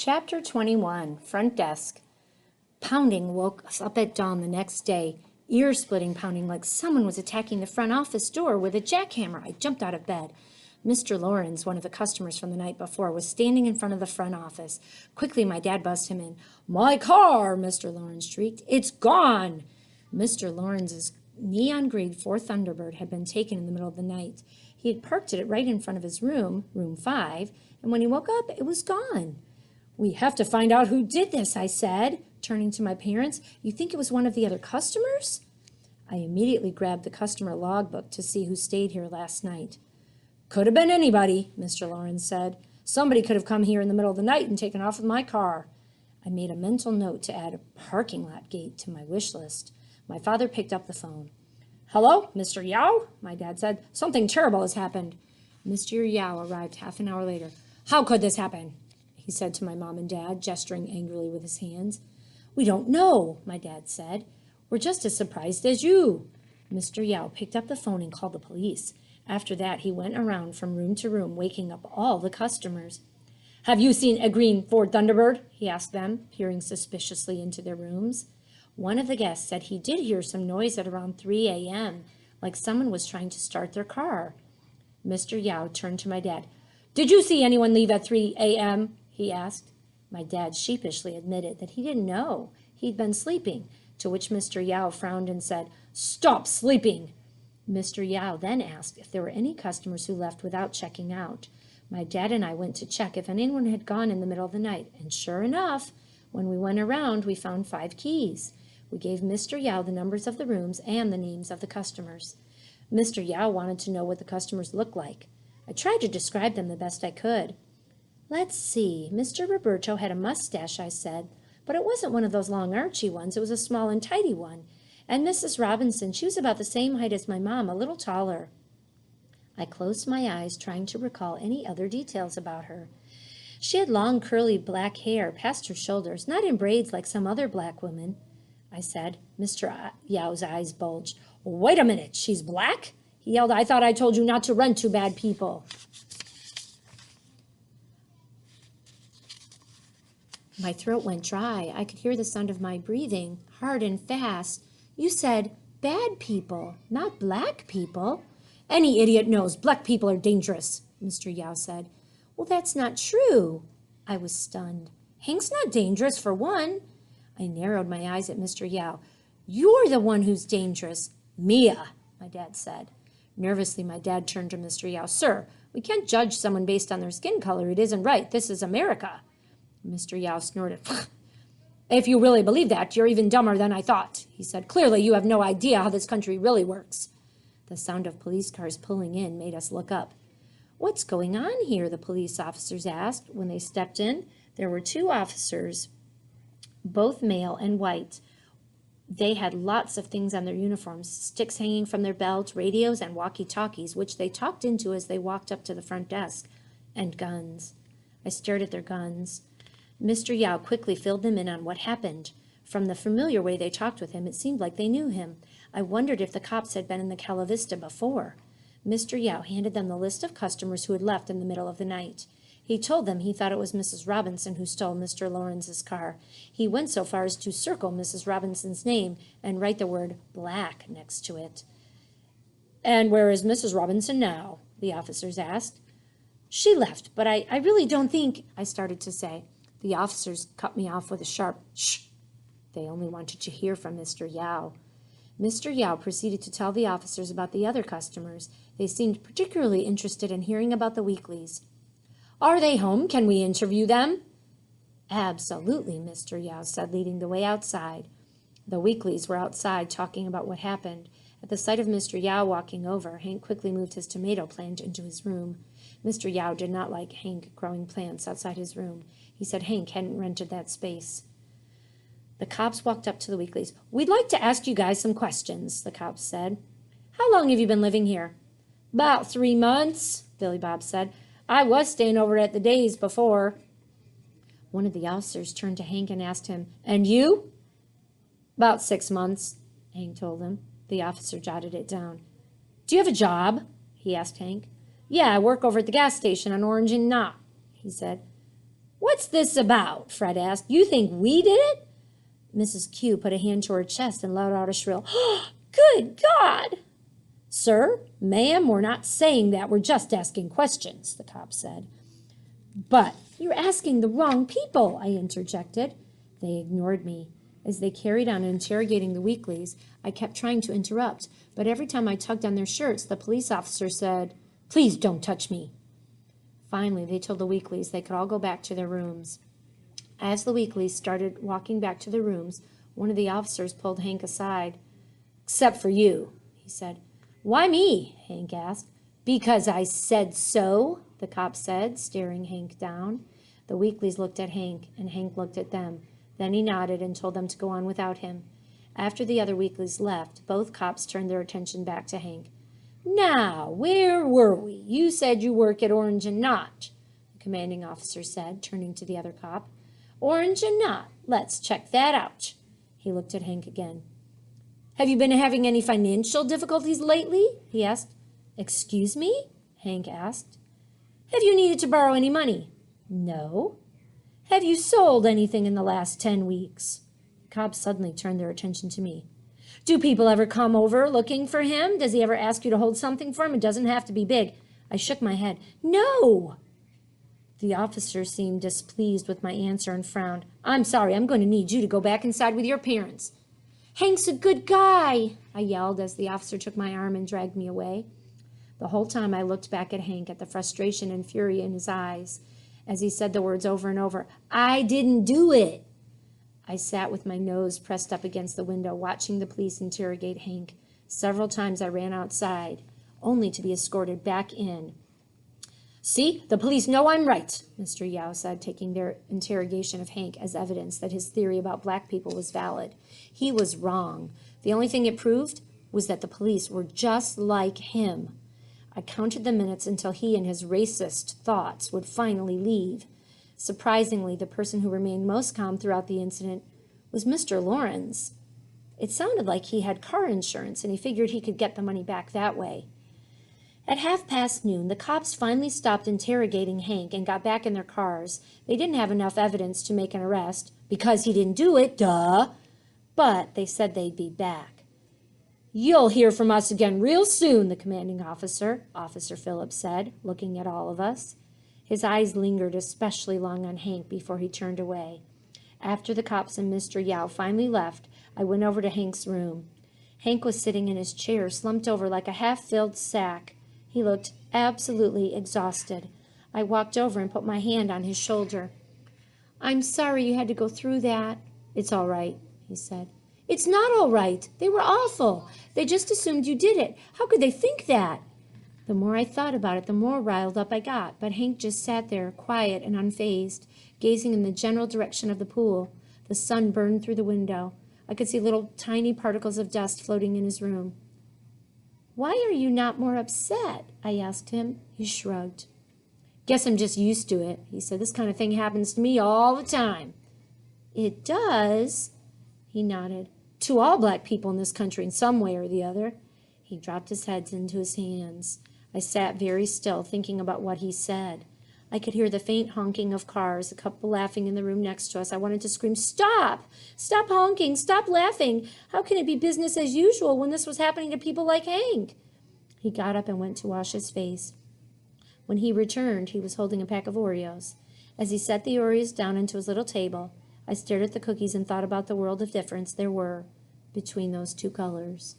Chapter 21, Front Desk. Pounding woke us up at dawn the next day, ear-splitting pounding like someone was attacking the front office door with a jackhammer. I jumped out of bed. Mr. Lawrence, one of the customers from the night before, was standing in front of the front office. Quickly, my dad buzzed him in. "My car!" Mr. Lawrence shrieked. "It's gone!" Mr. Lawrence's neon green Ford Thunderbird had been taken in the middle of the night. He had parked it right in front of his room, room 5, and when he woke up, it was gone. "We have to find out who did this," I said, turning to my parents. "You think it was one of the other customers?" I immediately grabbed the customer logbook to see who stayed here last night. "Could have been anybody," Mr. Lawrence said. "Somebody could have come here in the middle of the night and taken off with my car." I made a mental note to add a parking lot gate to my wish list. My father picked up the phone. "Hello, Mr. Yao?" my dad said. "Something terrible has happened." Mr. Yao arrived half an hour later. "How could this happen?" he said to my mom and dad, gesturing angrily with his hands. "We don't know," my dad said. "We're just as surprised as you." Mr. Yao picked up the phone and called the police. After that, he went around from room to room, waking up all the customers. "Have you seen a green Ford Thunderbird?" he asked them, peering suspiciously into their rooms. One of the guests said he did hear some noise at around 3 a.m., like someone was trying to start their car. Mr. Yao turned to my dad. "Did you see anyone leave at 3 a.m.? he asked. My dad sheepishly admitted that he didn't know. He'd been sleeping, to which Mr. Yao frowned and said, "Stop sleeping!" Mr. Yao then asked if there were any customers who left without checking out. My dad and I went to check if anyone had gone in the middle of the night, and sure enough, when we went around, we found 5 keys. We gave Mr. Yao the numbers of the rooms and the names of the customers. Mr. Yao wanted to know what the customers looked like. I tried to describe them the best I could. "Let's see, Mr. Roberto had a mustache," I said, "but it wasn't one of those long archy ones. It was a small and tidy one. And Mrs. Robinson, she was about the same height as my mom, a little taller." I closed my eyes, trying to recall any other details about her. She had long, curly black hair past her shoulders, not in braids like some other black women. I said. Mr. Yao's eyes bulged. "Wait a minute, she's black?" he yelled. "I thought I told you not to rent to bad people." My throat went dry. I could hear the sound of my breathing, hard and fast. "You said bad people, not black people." "Any idiot knows black people are dangerous," Mr. Yao said. "Well, that's not true." I was stunned. "Hank's not dangerous, for one." I narrowed my eyes at Mr. Yao. "You're the one who's dangerous." "Mia," my dad said. Nervously, my dad turned to Mr. Yao. "Sir, we can't judge someone based on their skin color. It isn't right. This is America." Mr. Yao snorted. "If you really believe that, you're even dumber than I thought," he said. "Clearly, you have no idea how this country really works." The sound of police cars pulling in made us look up. "What's going on here?" the police officers asked. When they stepped in, there were 2 officers, both male and white. They had lots of things on their uniforms, sticks hanging from their belts, radios, and walkie-talkies, which they talked into as they walked up to the front desk, and guns. I stared at their guns. Mr. Yao quickly filled them in on what happened. From the familiar way they talked with him, it seemed like they knew him. I wondered if the cops had been in the Cala Vista before. Mr. Yao handed them the list of customers who had left in the middle of the night. He told them he thought it was Mrs. Robinson who stole Mr. Lawrence's car. He went so far as to circle Mrs. Robinson's name and write the word black next to it. "And where is Mrs. Robinson now?" the officers asked. "She left, but I really don't think," I started to say. The officers cut me off with a sharp shh. They only wanted to hear from Mr. Yao. Mr. Yao proceeded to tell the officers about the other customers. They seemed particularly interested in hearing about the Weekleys. "Are they home? Can we interview them?" "Absolutely," Mr. Yao said, leading the way outside. The Weekleys were outside talking about what happened. At the sight of Mr. Yao walking over, Hank quickly moved his tomato plant into his room. Mr. Yao did not like Hank growing plants outside his room. He said Hank hadn't rented that space. The cops walked up to the Weekleys. "We'd like to ask you guys some questions," the cops said. "How long have you been living here?" "About 3 months, Billy Bob said. "I was staying over at the Days before." One of the officers turned to Hank and asked him, "And you?" "About 6 months, Hank told him. The officer jotted it down. "Do you have a job?" he asked Hank. "Yeah, I work over at the gas station on Orange and Knott," he said. "What's this about?" Fred asked. "You think we did it?" Mrs. Q put a hand to her chest and let out a shrill, "Good God!" "Sir, ma'am, we're not saying that. We're just asking questions," the cop said. "But you're asking the wrong people," I interjected. They ignored me. As they carried on interrogating the Weekleys, I kept trying to interrupt, but every time I tugged on their shirts, the police officer said, "Please don't touch me." Finally, they told the Weekleys they could all go back to their rooms. As the Weekleys started walking back to their rooms, one of the officers pulled Hank aside. "Except for you," he said. "Why me?" Hank asked. "Because I said so," the cop said, staring Hank down. The Weekleys looked at Hank, and Hank looked at them. Then he nodded and told them to go on without him. After the other Weekleys left, both cops turned their attention back to Hank. "Now, where were we? You said you work at Orange and Knot," the commanding officer said, turning to the other cop. "Orange and Knot. Let's check that out." He looked at Hank again. "Have you been having any financial difficulties lately?" he asked. "Excuse me?" Hank asked. "Have you needed to borrow any money?" "No." "Have you sold anything in the last 10 weeks?" The cops suddenly turned their attention to me. "Do people ever come over looking for him? Does he ever ask you to hold something for him? It doesn't have to be big." I shook my head. "No." The officer seemed displeased with my answer and frowned. "I'm sorry, I'm going to need you to go back inside with your parents." "Hank's a good guy," I yelled as the officer took my arm and dragged me away. The whole time I looked back at Hank, at the frustration and fury in his eyes, as he said the words over and over, "I didn't do it." I sat with my nose pressed up against the window, watching the police interrogate Hank. Several times I ran outside, only to be escorted back in. "See, the police know I'm right," Mr. Yao said, taking their interrogation of Hank as evidence that his theory about black people was valid. He was wrong. The only thing it proved was that the police were just like him. I counted the minutes until he and his racist thoughts would finally leave. Surprisingly, the person who remained most calm throughout the incident was Mr. Lawrence. It sounded like he had car insurance, and he figured he could get the money back that way. At noon, the cops finally stopped interrogating Hank and got back in their cars. They didn't have enough evidence to make an arrest, because he didn't do it, duh. But they said they'd be back. "You'll hear from us again real soon," the commanding officer, Officer Phillips, said, looking at all of us. His eyes lingered especially long on Hank before he turned away. After the cops and Mr. Yao finally left, I went over to Hank's room. Hank was sitting in his chair, slumped over like a half-filled sack. He looked absolutely exhausted. I walked over and put my hand on his shoulder. "I'm sorry you had to go through that." "It's all right," he said. "It's not all right. They were awful. They just assumed you did it. How could they think that?" The more I thought about it, the more riled up I got, but Hank just sat there, quiet and unfazed, gazing in the general direction of the pool. The sun burned through the window. I could see little tiny particles of dust floating in his room. "Why are you not more upset?" I asked him. He shrugged. "Guess I'm just used to it," he said. "This kind of thing happens to me all the time." "It does?" He nodded. "To all black people in this country in some way or the other." He dropped his head into his hands. I sat very still, thinking about what he said. I could hear the faint honking of cars, a couple laughing in the room next to us. I wanted to scream, "Stop! Stop honking! Stop laughing! How can it be business as usual when this was happening to people like Hank?" He got up and went to wash his face. When he returned, he was holding a pack of Oreos. As he set the Oreos down into his little table, I stared at the cookies and thought about the world of difference there were between those two colors.